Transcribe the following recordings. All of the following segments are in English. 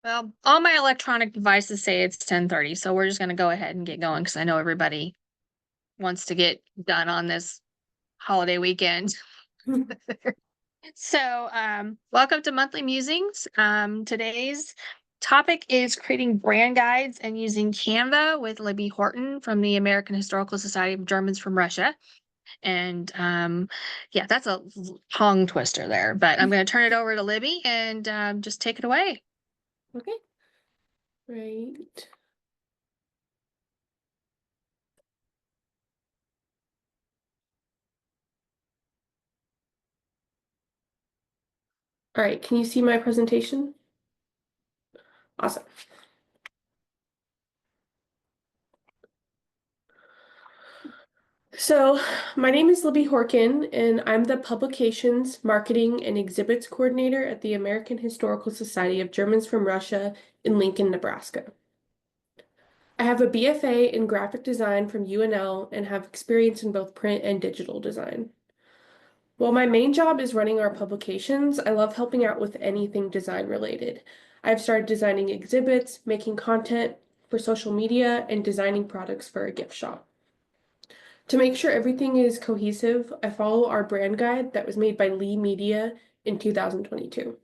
Well, all my electronic devices say it's 10:30, so we're just gonna go ahead and get going because I know everybody wants to get done on this holiday weekend. So, welcome to Monthly Musings. Today's topic is creating brand guides and using Canva with Libby Horton from the American Historical Society of Germans from Russia. And yeah, that's a tongue twister there, but I'm going to turn it over to Libby and just take it away. Okay, right. All right, can you see my presentation? Awesome. So, my name is Libby Horkin, and I'm the Publications, Marketing, and Exhibits Coordinator at the American Historical Society of Germans from Russia in Lincoln, Nebraska. I have a BFA in graphic design from UNL and have experience in both print and digital design. While my main job is running our publications, I love helping out with anything design related. I've started designing exhibits, making content for social media, and designing products for a gift shop. To make sure everything is cohesive, I follow our brand guide that was made by Lee Media in 2022.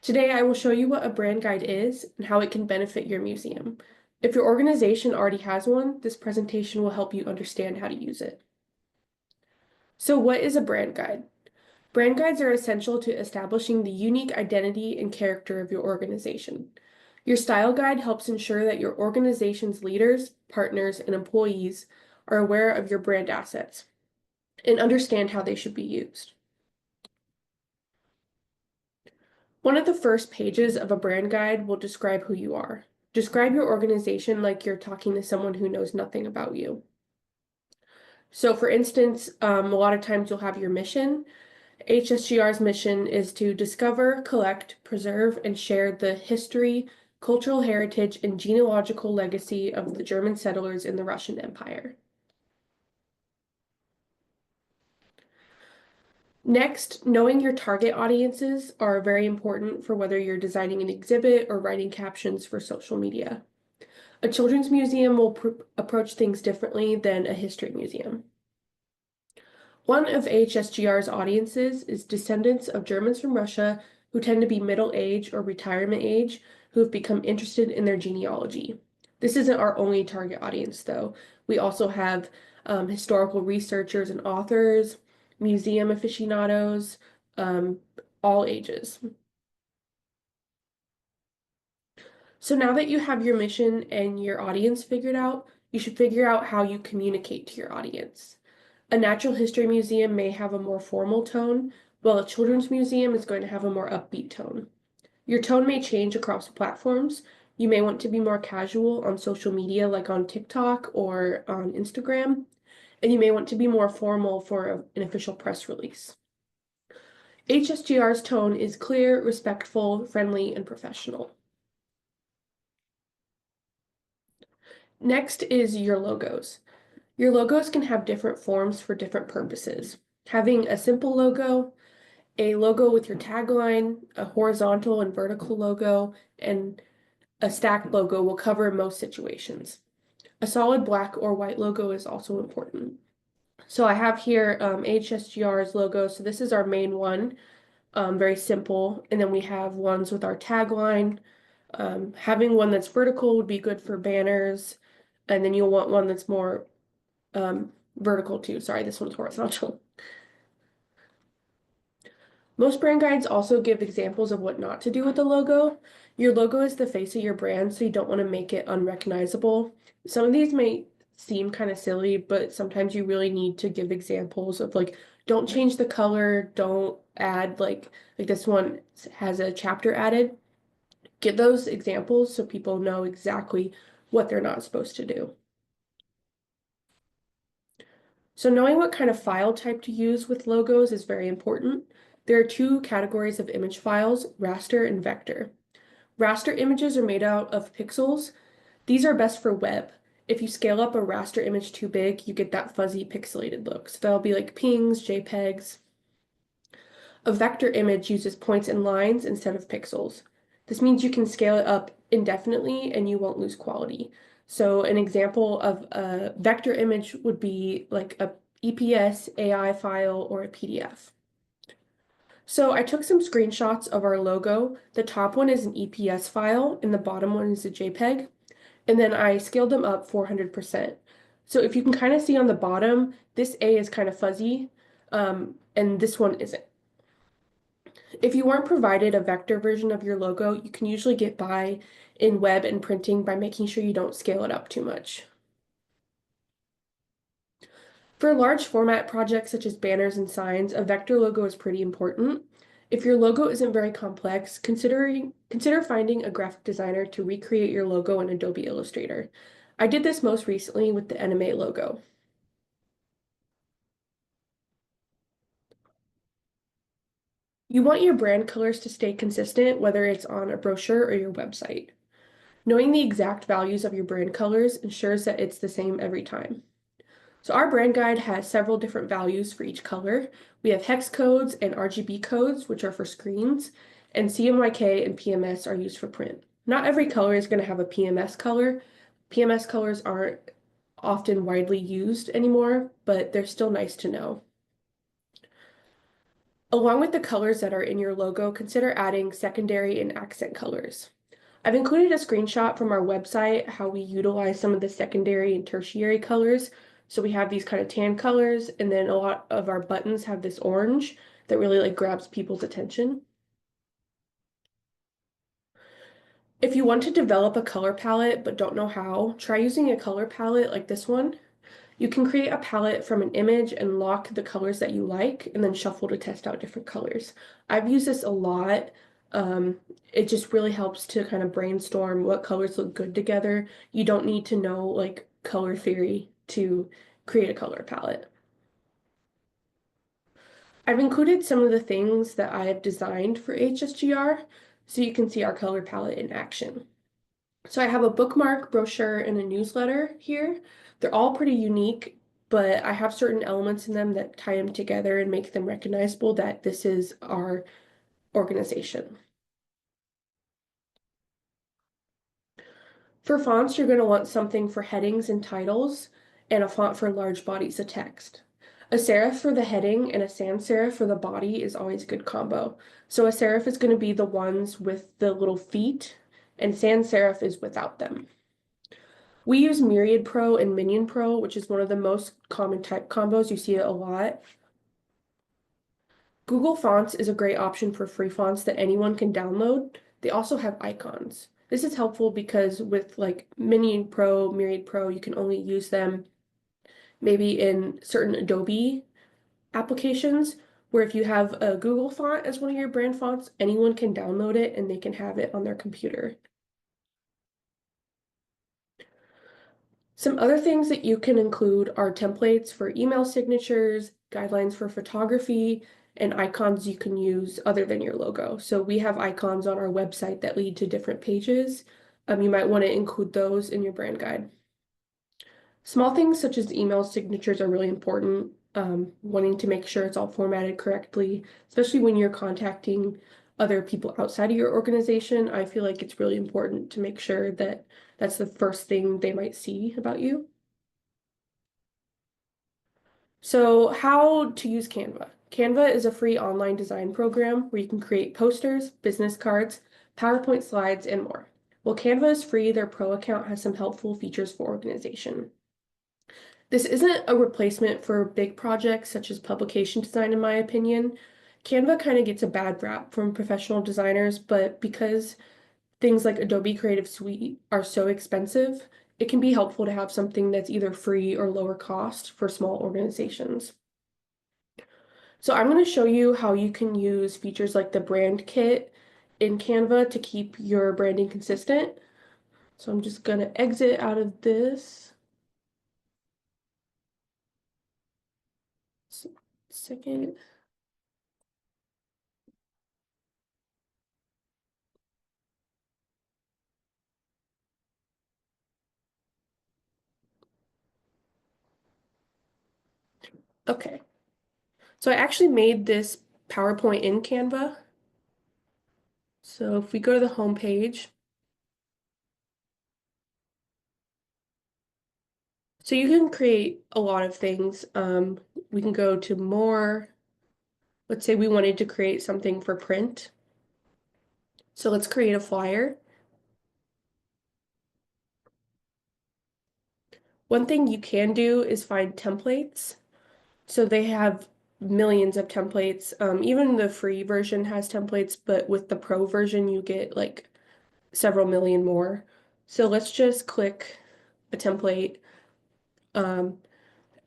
Today, I will show you what a brand guide is and how it can benefit your museum. If your organization already has one, this presentation will help you understand how to use it. So, what is a brand guide? Brand guides are essential to establishing the unique identity and character of your organization. Your style guide helps ensure that your organization's leaders, partners, and employees are aware of your brand assets and understand how they should be used. One of the first pages of a brand guide will describe who you are. Describe your organization like you're talking to someone who knows nothing about you. So, for instance, a lot of times you'll have your mission. HSGR's mission is to discover, collect, preserve, and share the history, cultural heritage, and genealogical legacy of the German settlers in the Russian Empire. Next, knowing your target audiences are very important for whether you're designing an exhibit or writing captions for social media. A children's museum will approach things differently than a history museum. One of HSGR's audiences is descendants of Germans from Russia who tend to be middle age or retirement age who have become interested in their genealogy. This isn't our only target audience, though. We also have historical researchers and authors, museum aficionados, um, all ages. So now that you have your mission and your audience figured out, you should figure out how you communicate to your audience. A natural history museum may have a more formal tone, while a children's museum is going to have a more upbeat tone. Your tone may change across platforms. You may want to be more casual on social media, like on TikTok or on Instagram, and you may want to be more formal for an official press release. HSGR's tone is clear, respectful, friendly, and professional. Next is your logos. Your logos can have different forms for different purposes. Having a simple logo, a logo with your tagline, a horizontal and vertical logo, and a stacked logo will cover most situations. A solid black or white logo is also important. So I have here HSGR's logo. So this is our main one, very simple. And then we have ones with our tagline. Having one that's vertical would be good for banners. And then you'll want one that's more vertical too. Sorry, this one's horizontal. Most brand guides also give examples of what not to do with the logo. Your logo is the face of your brand, so you don't want to make it unrecognizable. Some of these may seem kind of silly, but sometimes you really need to give examples of like, don't change the color, don't add like this one has a chapter added. Give those examples so people know exactly what they're not supposed to do. So knowing what kind of file type to use with logos is very important. There are two categories of image files, raster and vector. Raster images are made out of pixels. These are best for web. If you scale up a raster image too big, you get that fuzzy pixelated look. So that'll be like pings, JPEGs. A vector image uses points and lines instead of pixels. This means you can scale it up indefinitely and you won't lose quality. So an example of a vector image would be like a EPS, AI file, or a PDF. So I took some screenshots of our logo. The top one is an EPS file and the bottom one is a JPEG. And then I scaled them up 400%. So if you can kind of see on the bottom, this A is kind of fuzzy, and this one isn't. If you weren't provided a vector version of your logo, you can usually get by in web and printing by making sure you don't scale it up too much. For large format projects such as banners and signs, a vector logo is pretty important. If your logo isn't very complex, consider finding a graphic designer to recreate your logo in Adobe Illustrator. I did this most recently with the NMA logo. You want your brand colors to stay consistent, whether it's on a brochure or your website. Knowing the exact values of your brand colors ensures that it's the same every time. So our brand guide has several different values for each color. We have hex codes and RGB codes, which are for screens, and CMYK and PMS are used for print. Not every color is going to have a PMS color. PMS colors aren't often widely used anymore, but they're still nice to know. Along with the colors that are in your logo, consider adding secondary and accent colors. I've included a screenshot from our website how we utilize some of the secondary and tertiary colors. So we have these kind of tan colors, and then a lot of our buttons have this orange that really like grabs people's attention. If you want to develop a color palette but don't know how, try using a color palette like this one. You can create a palette from an image and lock the colors that you like and then shuffle to test out different colors. I've used this a lot. It just really helps to kind of brainstorm what colors look good together. You don't need to know like color theory to create a color palette. I've included some of the things that I have designed for HSGR so you can see our color palette in action. So I have a bookmark, brochure, and a newsletter here. They're all pretty unique, but I have certain elements in them that tie them together and make them recognizable that this is our organization. For fonts, you're going to want something for headings and titles, and a font for large bodies of text. A serif for the heading and a sans serif for the body is always a good combo. So a serif is going to be the ones with the little feet, and sans serif is without them. We use Myriad Pro and Minion Pro, which is one of the most common type combos. You see it a lot. Google Fonts is a great option for free fonts that anyone can download. They also have icons. This is helpful because with like Minion Pro, Myriad Pro, you can only use them maybe in certain Adobe applications, where if you have a Google font as one of your brand fonts, anyone can download it and they can have it on their computer. Some other things that you can include are templates for email signatures, guidelines for photography, and icons you can use other than your logo. So we have icons on our website that lead to different pages. You might want to include those in your brand guide. Small things such as email signatures are really important, wanting to make sure it's all formatted correctly, especially when you're contacting other people outside of your organization. I feel like it's really important to make sure that that's the first thing they might see about you. So, how to use Canva? Canva is a free online design program where you can create posters, business cards, PowerPoint slides, and more. While Canva is free, their pro account has some helpful features for organization. This isn't a replacement for big projects such as publication design, in my opinion. Canva kind of gets a bad rap from professional designers, but because things like Adobe Creative Suite are so expensive, it can be helpful to have something that's either free or lower cost for small organizations. So I'm going to show you how you can use features like the brand kit in Canva to keep your branding consistent. So I'm just going to exit out of this. Second. Okay. So I actually made this PowerPoint in Canva. So if we go to the home page, so you can create a lot of things. We can go to more. Let's say we wanted to create something for print. So let's create a flyer. One thing you can do is find templates. So they have millions of templates. Even the free version has templates, but with the pro version, you get like several million more. So let's just click a template. Um,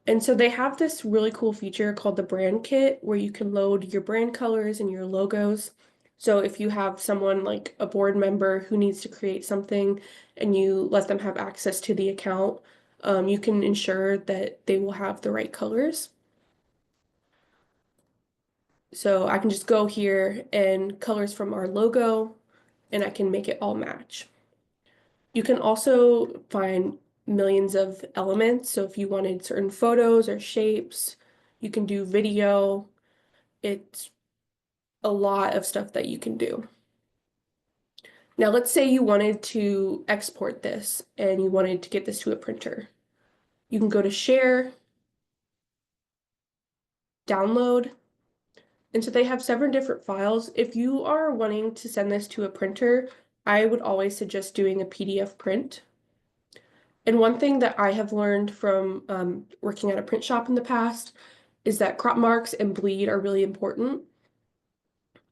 and so they have this really cool feature called the brand kit where you can load your brand colors and your logos. So if you have someone like a board member who needs to create something and you let them have access to the account, you can ensure that they will have the right colors. So I can just go here and colors from our logo and I can make it all match. You can also find millions of elements. So if you wanted certain photos or shapes, you can do video. It's a lot of stuff that you can do. Now, let's say you wanted to export this and you wanted to get this to a printer. You can go to share, download, and so they have seven different files. If you are wanting to send this to a printer, I would always suggest doing a PDF print. And one thing that I have learned from working at a print shop in the past is that crop marks and bleed are really important.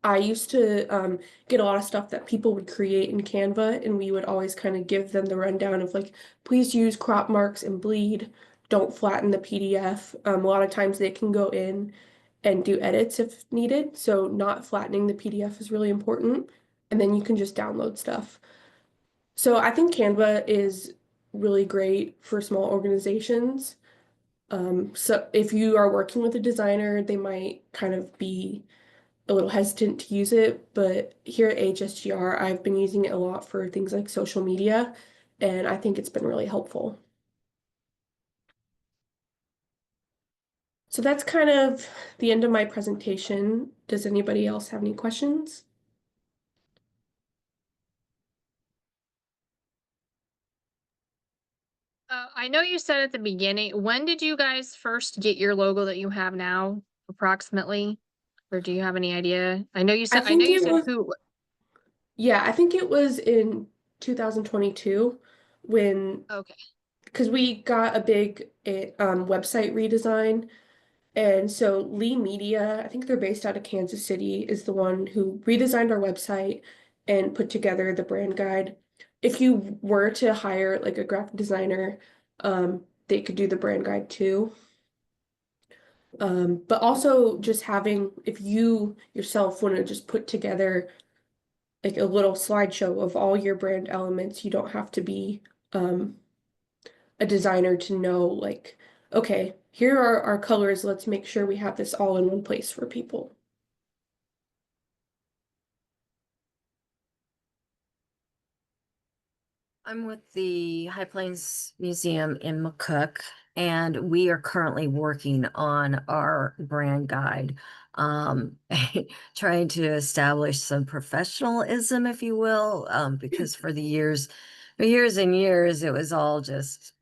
I used to get a lot of stuff that people would create in Canva, and we would always kind of give them the rundown of like, please use crop marks and bleed. Don't flatten the PDF. A lot of times they can go in and do edits if needed, so not flattening the PDF is really important. And then you can just download stuff. So I think Canva is really great for small organizations. So if you are working with a designer, they might kind of be a little hesitant to use it, but here at HSGR, I've been using it a lot for things like social media, and I think it's been really helpful. So that's kind of the end of my presentation. Does anybody else have any questions? I know you said at the beginning, when did you guys first get your logo that you have now, approximately? Or do you have any idea? I I know think you it said was, who. yeah, I think it was in 2022 when, Okay. because we got a big website redesign. And so Lee Media, I think they're based out of Kansas City, is the one who redesigned our website and put together the brand guide. If you were to hire like a graphic designer, they could do the brand guide too. But also just having, if you yourself want to just put together like a little slideshow of all your brand elements, you don't have to be um, a designer to know like, okay, here are our colors. Let's make sure we have this all in one place for people. I'm with the High Plains Museum in McCook, and we are currently working on our brand guide, um, trying to establish some professionalism, if you will, because for years and years, it was all just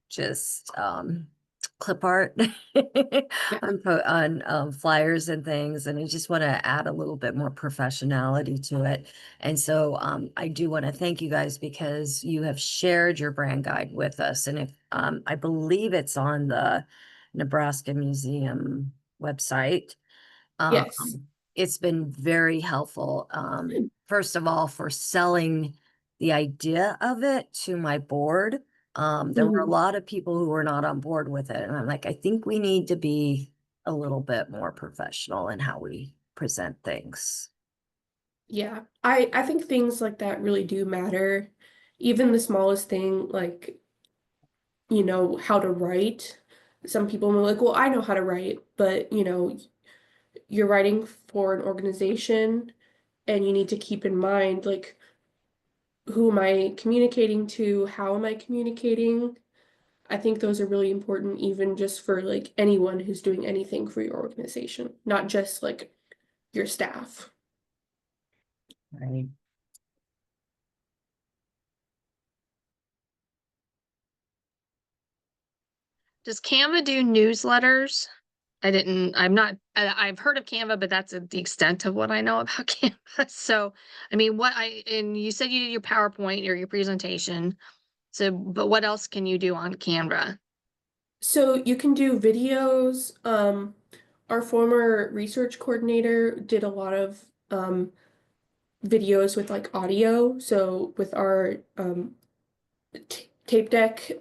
clip art Yeah. on flyers and things, and I just want to add a little bit more professionality to it. And so I do want to thank you guys because you have shared your brand guide with us. And if I believe it's on the Nebraska Museum website. Um, Yes. it's been very helpful. First of all, for selling the idea of it to my board. There were a Mhm. lot of people who were not on board with it. And I'm like, I think we need to be a little bit more professional in how we present things. Yeah. I think things like that really do matter. Even the smallest thing, like, how to write. Some people are like, well, I know how to write, but you're writing for an organization and you need to keep in mind, like, who am I communicating to? How am I communicating? I think those are really important, even just for like anyone who's doing anything for your organization, not just like your staff. Right. Does Canva do newsletters? I've heard of Canva, but that's the extent of what I know about Canva. So, I mean, and you said you did your PowerPoint or your presentation. So, but what else can you do on Canva? So you can do videos. Our former research coordinator did a lot of videos with like audio. So with our tape deck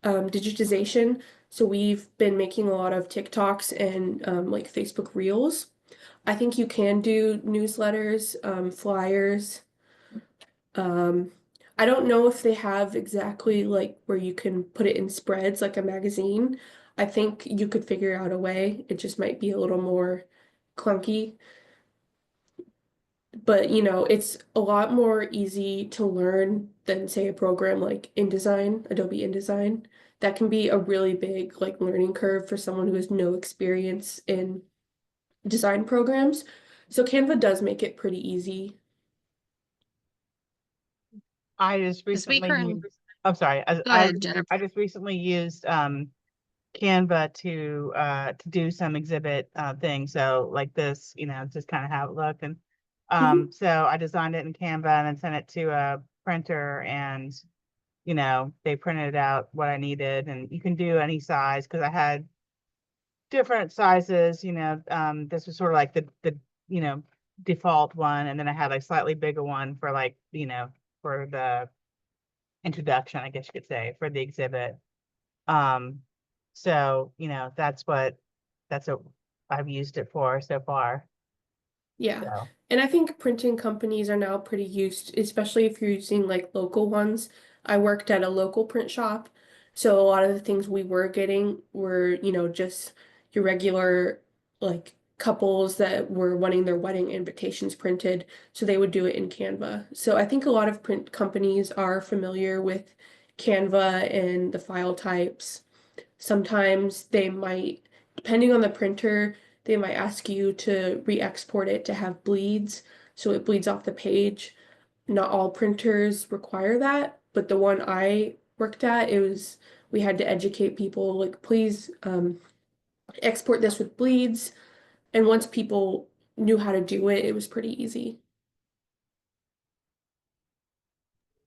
digitization. So we've been making a lot of TikToks and like Facebook Reels. I think you can do newsletters, flyers. Um, I don't know if they have exactly like where you can put it in spreads like a magazine. I think you could figure out a way. It just might be a little more clunky. But it's a lot more easy to learn than say a program like InDesign, Adobe InDesign. That can be a really big like learning curve for someone who has no experience in design programs. So Canva does make it pretty easy. I just The speaker recently and I'm sorry. go ahead, Jennifer. I just recently used Canva to do some exhibit things. So like this, just kind of how it looked. And Mhm. so I designed it in Canva and then sent it to a printer and they printed out what I needed. And you can do any size because I had different sizes, this was sort of like the default one, and then I had a slightly bigger one for like, for the introduction, I guess you could say, for the exhibit. Um, so, that's what I've used it for so far. Yeah. So, And I think printing companies are now pretty used, especially if you're using like local ones. I worked at a local print shop, so a lot of the things we were getting were, just your regular like couples that were wanting their wedding invitations printed, so they would do it in Canva. So I think a lot of print companies are familiar with Canva and the file types. Sometimes they might, depending on the printer, they might ask you to re-export it to have bleeds, so it bleeds off the page. Not all printers require that, but the one I worked at, we had to educate people, like, please export this with bleeds. And once people knew how to do it, it was pretty easy.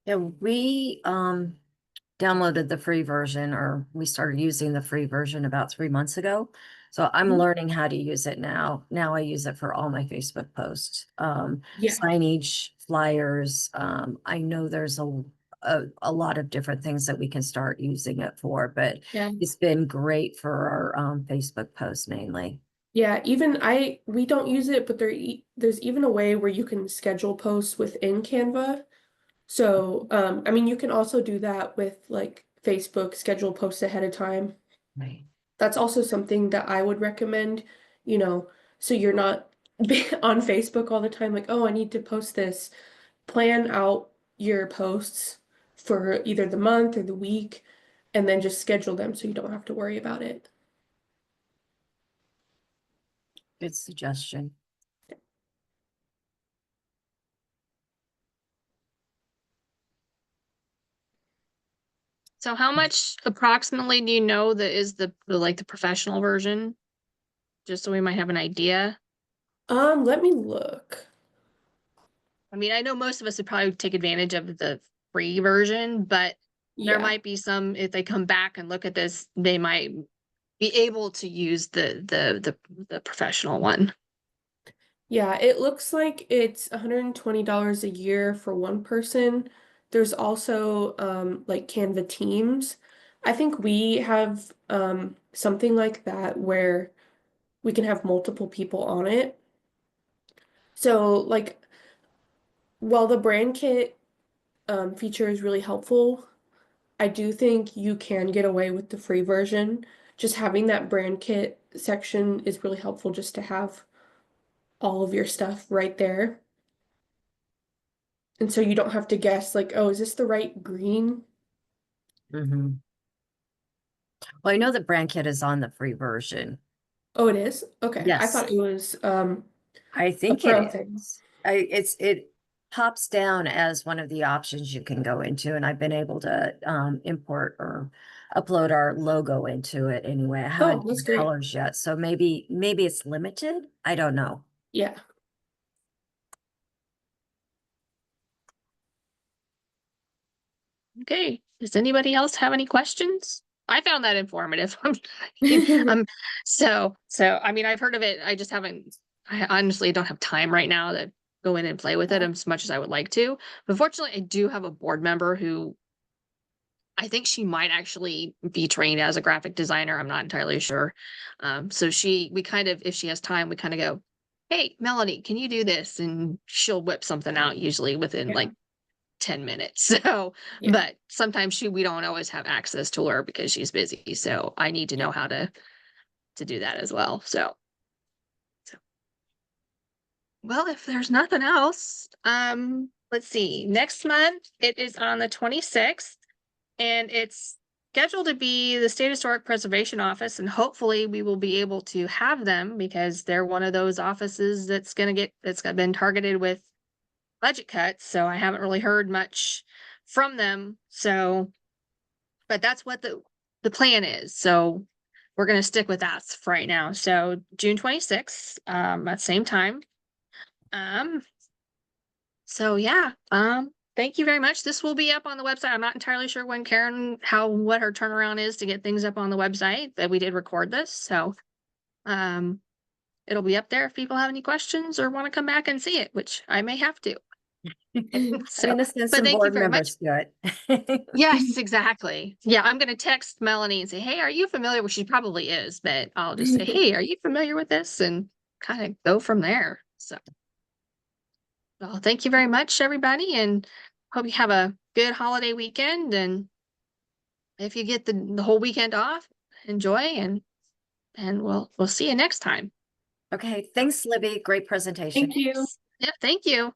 Yeah, we downloaded the free version, or we started using the free version about 3 months ago. So I'm Mhm. learning how to use it now. Now I use it for all my Facebook posts, Yeah, signage, flyers. I know there's a lot of different things that we can start using it for, but yeah. it's been great for our Facebook posts mainly. Yeah, we don't use it, but there's even a way where you can schedule posts within Canva. So, I mean, you can also do that with like Facebook, schedule posts ahead of time. Right. That's also something that I would recommend, you know, so you're not on Facebook all the time, like, oh, I need to post this. Plan out your posts for either the month or the week, and then just schedule them so you don't have to worry about it. Good suggestion. So how much approximately do you know that is the professional version? Just so we might have an idea. Let me look. I mean, I know most of us would probably take advantage of the free version, but there Yeah. might be some, if they come back and look at this, they might be able to use the professional one. Yeah, it looks like it's $120 a year for one person. There's also like Canva Teams. I think we have something like that where we can have multiple people on it. So like while the brand kit feature is really helpful, I do think you can get away with the free version. Just having that brand kit section is really helpful just to have all of your stuff right there. And so you don't have to guess like, oh, is this the right green? Hmm. Well, I know that brand kit is on the free version. Oh, it is? Okay. I Yes. thought it was I a think pro it thing. is. It pops down as one of the options you can go into, and I've been able to import or upload our logo into it anyway. I haven't Oh, that's done great. colors yet, so maybe it's limited. I don't know. Yeah. Okay, does anybody else have any questions? I found that informative. So I mean, I've heard of it. I just haven't. I honestly don't have time right now to go in and play with it as much as I would like to. But fortunately, I do have a board member who I think she might actually be trained as a graphic designer. I'm not entirely sure. So we kind of, if she has time, we kind of go, "Hey, Melanie, can you do this?" And she'll whip something out usually within Yeah. like 10 minutes. So, Yeah. but sometimes we don't always have access to her because she's busy. So I need to know how to do that as well. So well, if there's nothing else, let's see. Next month it is on the 26th, and it's scheduled to be the State Historic Preservation Office, and hopefully we will be able to have them because they're one of those offices that's been targeted with budget cuts, so I haven't really heard much from them. So, but that's what the plan is. So we're going to stick with that for right now. So June 26th, at the same time. So yeah, thank you very much. This will be up on the website. I'm not entirely sure when what her turnaround is to get things up on the website, that we did record this. So, it'll be up there if people have any questions or want to come back and see it, which I may have to. I'm So, gonna send but some thank you board very much. members to it. Yes, exactly. Yeah, I'm gonna text Melanie and say, "Hey, are you familiar?" Well, she probably is, but I'll just say, "Hey, are you familiar with this?" and kind of go from there. So, well, thank you very much, everybody, and hope you have a good holiday weekend. And if you get the whole weekend off, enjoy, and we'll see you next time. Okay, thanks, Libby. Great presentation. Thank you. Yep, thank you.